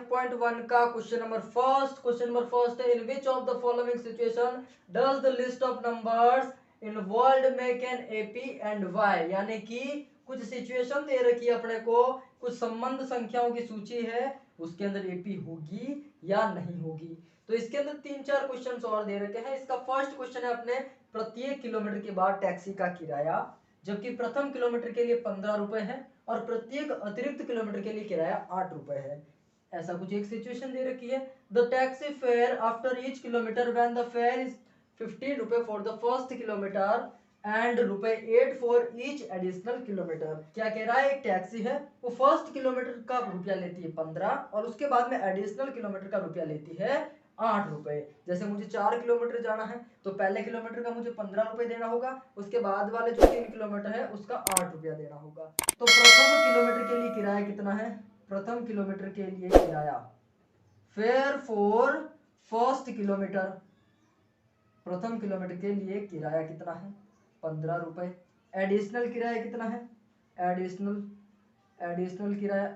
5.1 का question number first है, in which of the following situation does the list of numbers involved make an AP and why. यानी कि कुछ situation दे रखी है अपने को, कुछ संबंध संख्याओं की सूची है, उसके अंदर एपी होगी या नहीं होगी। तो इसके अंदर 3-4 क्वेश्चंस और दे रखे हैं। इसका फर्स्ट क्वेश्चन है अपने प्रत्येक किलोमीटर के बाद टैक्सी का किराया, जबकि प्रथम किलोमीटर के लिए 15 रुपए है और प्रत्येक अतिरिक्त किलोमीटर के लिए किराया 8 रुपए है। ऐसा कुछ एक सिचुएशन दे रखी है। The taxi fare after each kilometre when the fair is 15 रुपए for the first kilometre and रुपए 8 फॉर ईच एडिशनल किलोमीटर। क्या कह रहा है, एक टैक्सी है, वो फर्स्ट किलोमीटर का रुपया लेती है 15 और उसके बाद में एडिशनल किलोमीटर का रुपया लेती है 8 रुपए। जैसे मुझे 4 किलोमीटर जाना है तो पहले किलोमीटर का मुझे 15 रुपए देना होगा, उसके बाद वाले जो 3 किलोमीटर है उसका 8 रुपया देना होगा। तो प्रथम किलोमीटर के लिए किराया कितना है, प्रथम किलोमीटर के लिए किराया फेयर फॉर फर्स्ट किलोमीटर, प्रथम किलोमीटर के लिए किराया कितना है 15 रुपए। एडिशनल किराया कितना है, एडिशनल किराया,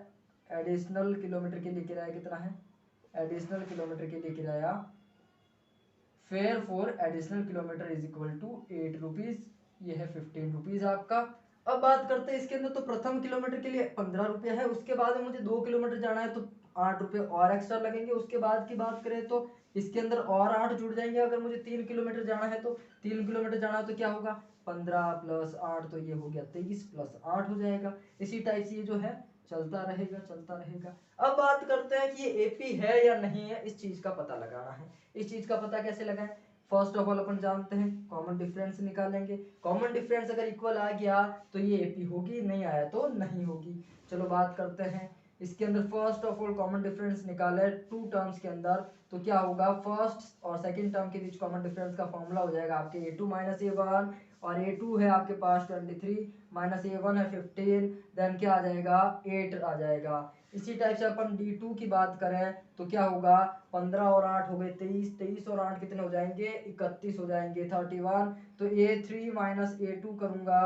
एडिशनल किलोमीटर के लिए किराया कितना है, एडिशनल किलोमीटर के लिए किराया fare for additional kilometre is equal to 8 rupees, ये है 15 रुपीज आपका। अब बात करते हैं इसके अंदर, तो प्रथम किलोमीटर के लिए 15 रुपया है, उसके बाद में मुझे 2 किलोमीटर जाना है तो 8 रुपये और एक्स्ट्रा लगेंगे। उसके बाद की बात करें तो इसके अंदर और 8 जुड़ जाएंगे। अगर मुझे 3 किलोमीटर जाना है तो 3 किलोमीटर जाना है तो क्या होगा 15 प्लस 8 तो ये हो गया 23 प्लस 8 हो जाएगा। इसी टाइप से ये जो है चलता रहेगा चलता रहेगा। अब बात करते हैं कि ये एपी है या नहीं है, इस चीज का पता लगाना है। इस चीज का पता कैसे लगाएं, फर्स्ट ऑफ ऑल अपन जानते हैं कॉमन डिफरेंस निकालेंगे। कॉमन डिफरेंस अगर इक्वल आ गया तो ये एपी होगी, नहीं आया तो नहीं होगी। चलो बात करते हैं इसके अंदर। First of all common difference निकाले टू टर्म्स के अंदर तो क्या होगा, फर्स्ट और सेकंड टर्म के बीच कॉमन डिफरेंस का फॉर्मूला हो जाएगा आपके a2 माइनस a1, और a2 है आपके पास 23 माइनस a1 है 15, देन क्या आ जाएगा 8 आ जाएगा। इसी टाइप से अपन d2 की बात करें तो क्या होगा 15 और 8 हो गए 23, 23 और 8 कितने हो जाएंगे 31 हो जाएंगे 31। तो a3 माइनस a2 करूंगा,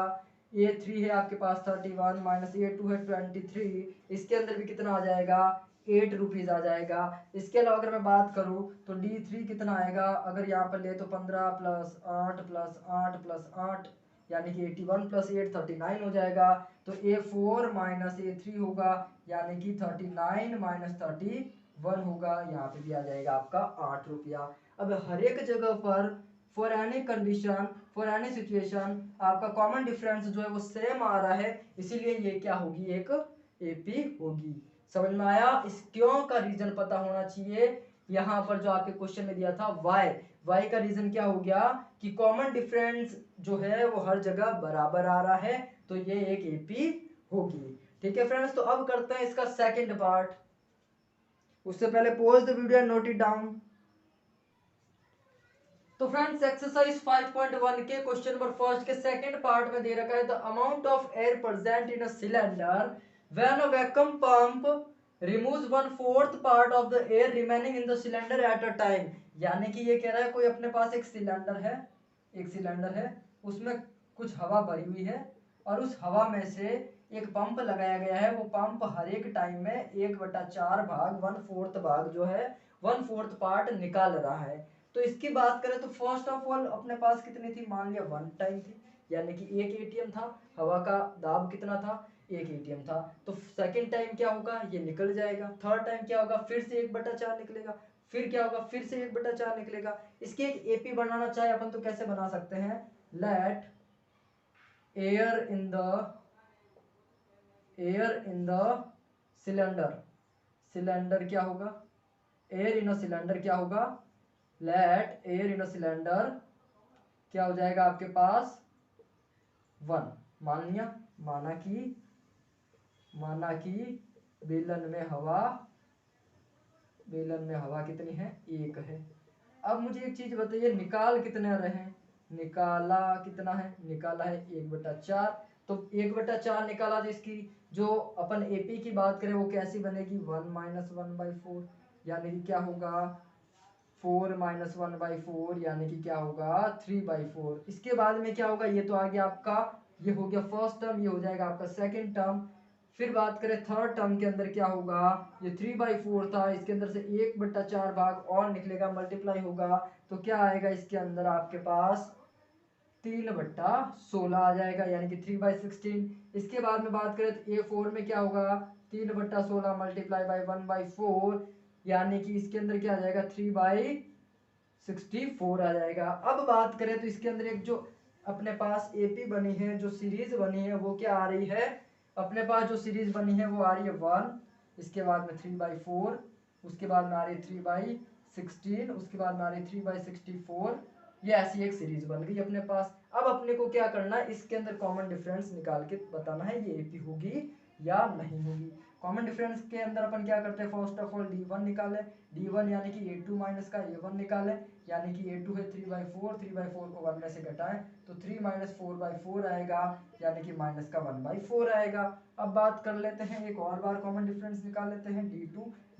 a3 है आपके पास 31 माइनस a2 है 23, इसके अंदर भी कितना आ जाएगा 8 रुपीज आ जाएगा। इसके अलावा अगर मैं बात करूं तो d3 कितना आएगा, अगर यहाँ पर ले तो 15 प्लस 8 प्लस 8 प्लस 8 यानी कि 81 प्लस 8 39 हो जाएगा। तो a4 माइनस a3 होगा यानी कि 39 माइनस 31 होगा, यहाँ पे भी आ जाएगा आपका 8 रुपया। अब हर एक जगह पर for any condition for any situation आपका कॉमन डिफरेंस जो है वो सेम आ रहा है, इसीलिए ये क्या होगी एक एपी होगी। समझ में आया, इस क्यों का रीजन पता होना चाहिए। यहाँ पर जो आपके क्वेश्चन में दिया था वाई का रीजन क्या हो गया कि कॉमन डिफरेंस जो है वो हर जगह बराबर आ रहा है, तो ये एक एपी होगी। ठीक है फ्रेंड्स, तो अब करते हैं इसका सेकंड पार्ट। उससे पहले pause the video and note it down. तो फ्रेंड्स एक्सरसाइज 5.1 के क्वेश्चन नंबर फर्स्ट के सेकंड पार्ट में दे रखा है the amount of air present in a cylinder when a vacuum pump removes 1/4 part of the air remaining in the cylinder at a time. यानी कि ये कह रहा है कोई अपने पास एक सिलेंडर है, उसमें कुछ हवा भरी हुई है और उस हवा में से एक पंप लगाया गया है, वो पंप हर एक टाइम में 1/4 भाग 1/4 भाग जो है 1/4 पार्ट निकाल रहा है। तो इसकी बात करें तो फर्स्ट ऑफ ऑल अपने पास कितनी थी, मान लिया 1 टाइम थी, यानी कि एक एटीएम था, हवा का दाब कितना था, एक एटीएम था। तो सेकंड टाइम क्या होगा, ये निकल जाएगा। थर्ड टाइम क्या होगा, फिर से 1/4 निकलेगा, फिर क्या होगा, फिर से 1/4 निकलेगा। इसकी एक एपी बनाना चाहे अपन तो कैसे बना सकते हैं, let air in the cylinder क्या होगा, एयर इन अ सिलेंडर क्या होगा, let air in a cylinder क्या हो जाएगा आपके पास 1। मान लिया, माना कि बेलन में हवा कितनी है, 1 है। अब मुझे एक चीज बताइए, निकाल कितने रहे हैं, निकाला कितना है, निकाला है 1/4। तो 1/4 निकाला, तो इसकी जो अपन एपी की बात करें वो कैसी बनेगी, 1 माइनस 1/4 यानी कि क्या होगा 4 माइनस 1/4 यानी कि क्या होगा 3/4। इसके बाद में क्या होगा, ये तो आ गया आपका, ये हो गया फर्स्ट टर्म, ये हो जाएगा आपका सेकंड टर्म। फिर बात करें थर्ड टर्म के अंदर क्या होगा, ये 3/4 था, इसके अंदर से 1/4 भाग और निकलेगा, मल्टीप्लाई होगा, तो क्या आएगा इसके अंदर आपके पास 3/16 आ जाएगा, यानी कि 3/16। इसके बाद में बात करें तो A4 में क्या होगा, 3/16 मल्टीप्लाई बाई 1/4, यानी कि इसके अंदर क्या आ जाएगा 3/64 आ जाएगा। अब बात करें तो इसके अंदर एक जो अपने पास एपी बनी है, जो सीरीज बनी है, वो क्या आ रही है, अपने पास जो सीरीज बनी है वो आ रही है 1, इसके बाद में 3/4, उसके बाद में आ रही है 3/16, उसके बाद में आ रही है 3/64, ये ऐसी एक सीरीज बन गई अपने पास। अब अपने को क्या करना है, इसके अंदर कॉमन डिफरेंस निकाल के बताना है ये एपी होगी या नहीं होगी। कॉमन डिफरेंस के अंदर अपन क्या करते हैं, फर्स्ट ऑफ ऑल d1 निकाले, d1 यानी कि a2 माइनस का a1 निकाले, यानी कि a2 है 3/4, 3/4 को 1 में से घटाएं तो 3 - 4/4 आएगा, यानी कि माइनस का 1/4 आएगा। अब बात कर लेते हैं, एक और बार कॉमन डिफरेंस निकाल लेते हैं,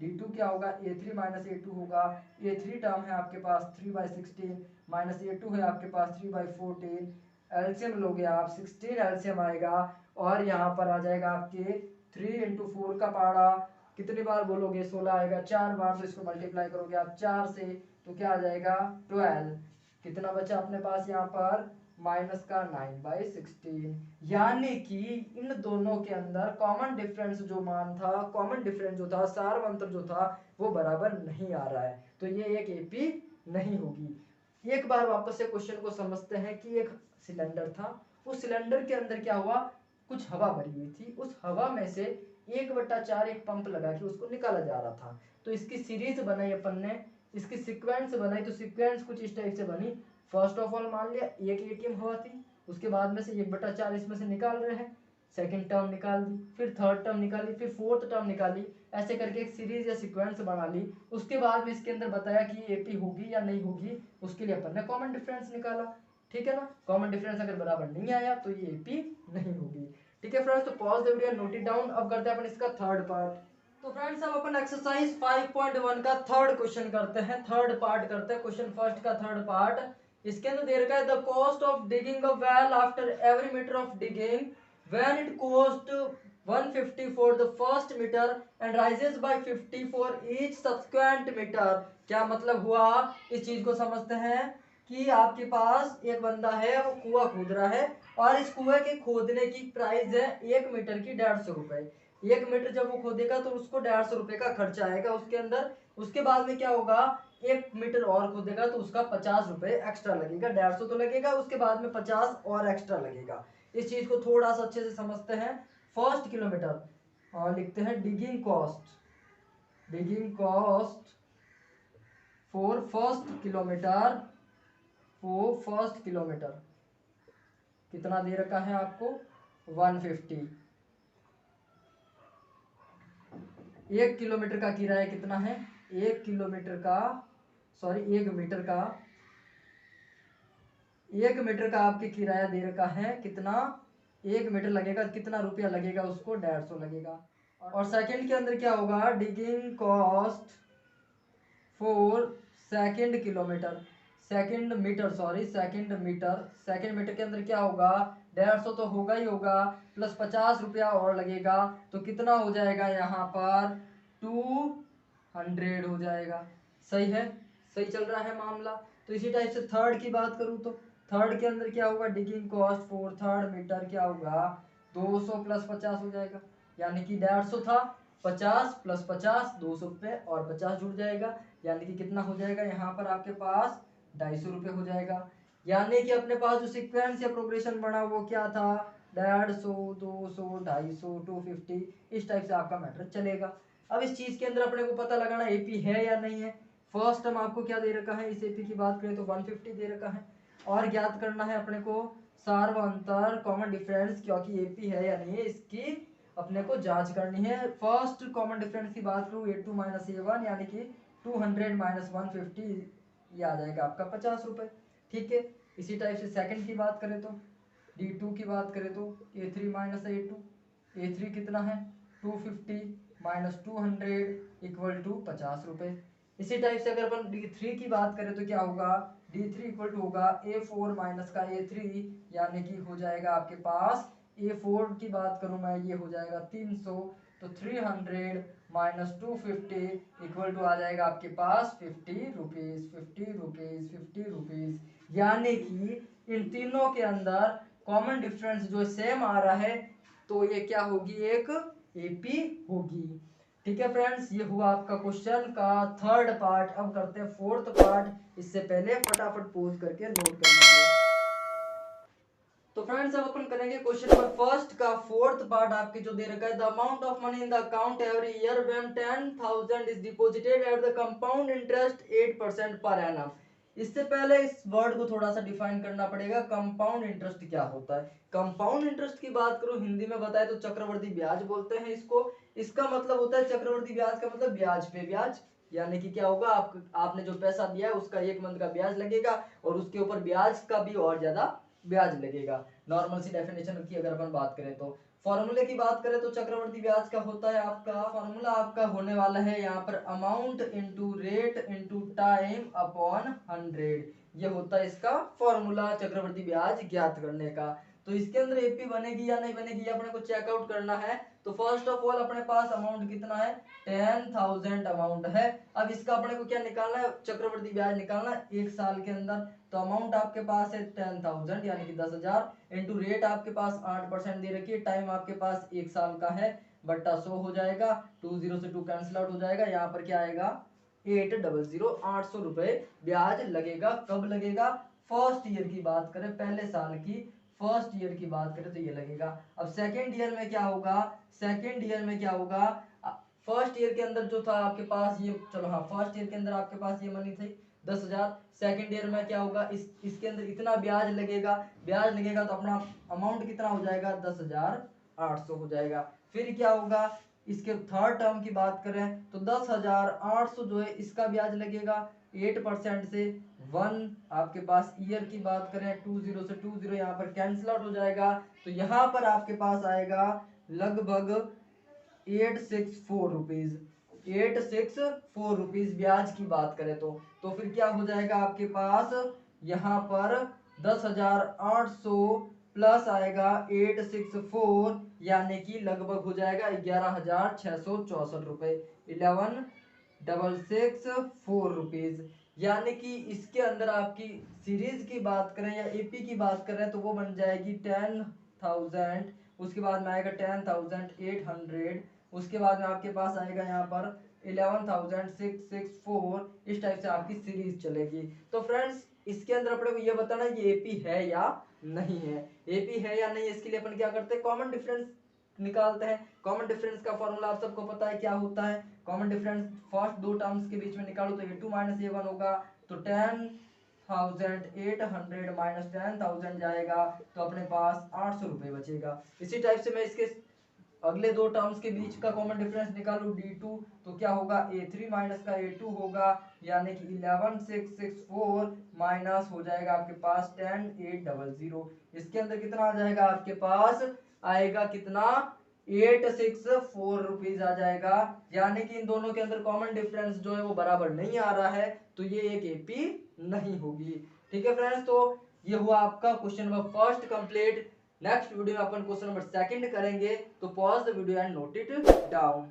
d2 क्या होगा, a3 - a2 होगा, a3 टर्म है आपके पास 3/16 माइनस a2 है आपके पास 3/14, एलसीएम लोगे आप 16 एलसीएम आएगा, और यहाँ पर आ जाएगा आपके 3 × 4 का पारा, कितनी बार बोलोगे 16 आएगा, 4 बार, तो इसको मल्टीप्लाई करोगे आप 4 से तो क्या आ जाएगा 12, कितना बचा अपने पास यहाँ पर माइनस का 9/16, यानी कि इन दोनों के अंदर कॉमन डिफरेंस जो मान था, कॉमन डिफरेंस जो था, सार्वंतर जो था, वो बराबर नहीं आ रहा है, तो ये एक एपी नहीं होगी। एक बार वापस से क्वेश्चन को समझते हैं कि एक सिलेंडर था, उस सिलेंडर के अंदर क्या हुआ, कुछ हवा भरी हुई थी, उस हवा में से 1/4 एक पंप लगा के उसको निकाला जा रहा था। तो इसकी सीरीज बनाई अपन ने, इसकी सीक्वेंस बनाई, तो सीक्वेंस कुछ इस टाइप से बनी, फर्स्ट ऑफ ऑल मान लिया एक एटीएम हवा थी, उसके बाद में से 1/4 इसमें से निकाल रहे हैं, सेकंड टर्म निकाल दी, फिर थर्ड टर्म निकाली, फिर फोर्थ टर्म निकाली, ऐसे करके एक सीरीज या सीक्वेंस बना ली। उसके बाद में इसके अंदर बताया कि ये एपी होगी या नहीं होगी, उसके लिए अपन ने कॉमन डिफरेंस निकाला, ठीक है ना। कॉमन डिफरेंस अगर बराबर नहीं आया तो ये एपी नहीं होगी, ठीक है फ्रेंड्स। तो pause the video, note it down. अब करते हैं अपन इसका थर्ड पार्ट। तो फ्रेंड्स अब अपन एक्सरसाइज 5.1 का थर्ड क्वेश्चन करते हैं, थर्ड पार्ट करते हैं, क्वेश्चन फर्स्ट का थर्ड पार्ट। इसके अंदर दे रखा है the cost of digging a well after every metre of digging when it cost 150 for the first metre and rises by 50 for each subsequent metre. क्या मतलब हुआ, इस चीज को समझते हैं कि आपके पास एक बंदा है, वो कुआं खोद रहा है, और इस कुएं के खोदने की प्राइस है 1 मीटर की 150 रुपए। 1 मीटर जब वो खोदेगा तो उसको 150 रुपए का खर्चा आएगा उसके अंदर। उसके बाद में क्या होगा, 1 मीटर और खोदेगा तो उसका 50 रुपए एक्स्ट्रा लगेगा, 150 तो लगेगा, उसके बाद में 50 और एक्स्ट्रा लगेगा। इस चीज को थोड़ा सा अच्छे से समझते हैं। फर्स्ट किलोमीटर और लिखते हैं digging cost for first kilometre कितना दे रखा है आपको 150। 1 किलोमीटर का किराया कितना है, 1 किलोमीटर का, सॉरी 1 मीटर का, 1 मीटर का आपके किराया दे रखा है कितना, 1 मीटर लगेगा, कितना रुपया लगेगा उसको 150 लगेगा। और सेकंड के अंदर क्या होगा, digging cost for second kilometre, second metre के अंदर क्या होगा 150 तो होगा ही होगा, प्लस 50 रुपया और लगेगा, तो कितना हो जाएगा यहाँ पर 200 हो जाएगा। सही है, सही चल रहा है मामला। तो इसी टाइप से थर्ड की बात करूँ तो थर्ड के अंदर क्या होगा, digging cost for third metre क्या होगा 200 + 50 हो जाएगा, यानी कि 150 था, 50 + 50 200 रुपये और 50 जुड़ जाएगा, यानी कि कितना हो जाएगा यहाँ पर आपके पास 250 रुपये हो जाएगा। यानी कि अपने पास जो सीक्वेंस या प्रोग्रेशन बना वो क्या था 150 200 250 250, इस टाइप से आपका मैटर चलेगा। अब इस चीज के अंदर अपने को पता लगाना एपी है या नहीं है। फर्स्ट टर्म आपको क्या दे रखा है, इस एपी की बात करें तो 150 दे रखा है, और ज्ञात करना है अपने को सार्वंतर कॉमन डिफरेंस, क्योंकि एपी है या नहीं है इसकी अपने को जांच करनी है। फर्स्ट कॉमन डिफरेंस की बात करूँ a2 - a1, यानी कि 200 - 150, ये आ जाएगा आपका 50 रुपये, ठीक है। इसी टाइप से सेकंड की बात करें तो d2 की बात करें तो a3 - a2, a3 कितना है 250 - 200 = 50 रुपये। इसी टाइप से अगर अपन d3 की बात करें तो क्या होगा, d3 = होगा a4 - का a3, यानी कि हो जाएगा आपके पास A4 की बात करूं मैं, ये हो जाएगा 300, तो 300 माइनस 250 इक्वल टू आ जाएगा आपके पास 50 रुपीज, 50 रुपीज, 50 रुपीज। यानी कि इन तीनों के अंदर कॉमन डिफरेंस जो सेम आ रहा है, तो ये क्या होगी, एक एपी होगी। ठीक है फ्रेंड्स, ये हुआ आपका क्वेश्चन का थर्ड पार्ट। अब करते हैं फोर्थ पार्ट। इससे पहले फटाफट पॉज करके नोट कर लीजिए। तो फ्रेंड्स अब अपन करेंगे क्वेश्चन नंबर फर्स्ट का फोर्थ पार्ट आपके जो दे रखा है, the amount of money in the account every year when 10,000 is deposited at the compound interest 8% per annum. इससे पहले इस वर्ड को थोड़ा सा डिफाइन करना पड़ेगा, कंपाउंड इंटरेस्ट क्या होता है। कंपाउंड इंटरेस्ट की बात करूं हिंदी में बताए तो चक्रवर्ती ब्याज बोलते हैं इसको। इसका मतलब होता है चक्रवर्ती ब्याज का मतलब ब्याज पे ब्याज। यानी कि क्या होगा, आपने जो पैसा दिया है उसका 1 मंथ का ब्याज लगेगा और उसके ऊपर ब्याज का भी और ज्यादा ब्याज लगेगा। नॉर्मल सी डेफिनेशन की अगर अपन बात करें तो फॉर्मूले की बात करें तो चक्रवर्ती ब्याज का होता है, आपका फॉर्मूला आपका होने वाला है यहाँ पर amount into rate into time upon 100। ये होता है इसका फॉर्मूला चक्रवर्ती ब्याज ज्ञात करने का। तो इसके अंदर एपी बनेगी या नहीं बनेगी अपने को चेकआउट करना है। तो फर्स्ट ऑफ ऑल अपने पास अमाउंट कितना है, 10,000 अमाउंट है। अब इसका अपने को क्या निकालना है, चक्रवर्ती ब्याज निकालना है 1 साल के अंदर। तो अमाउंट आपके पास है 10,000 यानी कि 10,000 इंटू रेट आपके पास 8% दे रखी है, टाइम आपके पास 1 साल का है, बट्टा 100 हो जाएगा, 20 से 2 कैंसिल आउट हो जाएगा, यहाँ पर क्या आएगा 800, 800 रुपए ब्याज लगेगा। कब लगेगा, फर्स्ट ईयर की बात करें, पहले साल की फर्स्ट ईयर की बात करें तो ये लगेगा। अब सेकेंड ईयर में क्या होगा, सेकेंड ईयर में क्या होगा, फर्स्ट ईयर के अंदर जो था आपके पास ये, चलो हाँ फर्स्ट ईयर के अंदर आपके पास ये मनी थी 10,000। सेकेंड ईयर में क्या होगा, इसके अंदर इतना ब्याज लगेगा, ब्याज लगेगा तो अपना अमाउंट कितना हो जाएगा 10,800 हो जाएगा। फिर क्या होगा, इसके थर्ड टर्म की बात करें तो 10,800 जो है इसका ब्याज लगेगा 8% से 1। आपके पास ईयर की बात करें 20 से 20 यहाँ पर कैंसिल आउट हो जाएगा, तो यहाँ पर आपके पास आएगा लगभग 864 रुपीज, 864 रुपीज ब्याज की बात करें तो फिर क्या हो जाएगा आपके पास यहाँ पर 10,800 प्लस आएगा 864 यानी कि लगभग हो जाएगा 11,664 रुपए, 11,664 रुपीज। यानी कि इसके अंदर आपकी सीरीज की बात करें या एपी की बात करें तो वो बन जाएगी 10,000, उसके बाद में आएगा 10,800, उसके बाद में आपके पास आएगा यहाँ पर 11,664। इस टाइप से आपकी सीरीज चलेगी। तो फ्रेंड्स इसके अंदर अपने को ये बताना ये एपी है या नहीं है। एपी है या नहीं इसके लिए अपन क्या करते हैं, कॉमन डिफरेंस निकालते हैं। कॉमन डिफरेंस का फॉर्मूला आप सबको पता है क्या होता है, कॉमन डिफरेंस फर्स्ट दो टर्म्स के बीच में निकालो तो a2 माइनस a1 होगा, तो 10,800 माइनस 10,000 जाएगा तो अपने पास 800 रुपए बचेगा। इसी टाइप से मैं इसके अगले दो टर्म्स के बीच का कॉमन डिफरेंस निकालू d2 तो क्या होगा a3 माइनस का a2 होगा, यानी कि 11,664 माइनस हो जाएगा आपके पास 10,800। इसके अंदर कितना आ जाएगा आपके पास, आएगा कितना 864 रुपीज आ जाएगा। यानी कि इन दोनों के अंदर कॉमन डिफरेंस जो है वो बराबर नहीं आ रहा है, तो ये एक एपी नहीं होगी। ठीक है फ्रेंड्स, तो ये हुआ आपका question number first complete. Next video में अपन क्वेश्चन नंबर सेकंड करेंगे, तो pause the video and note it down.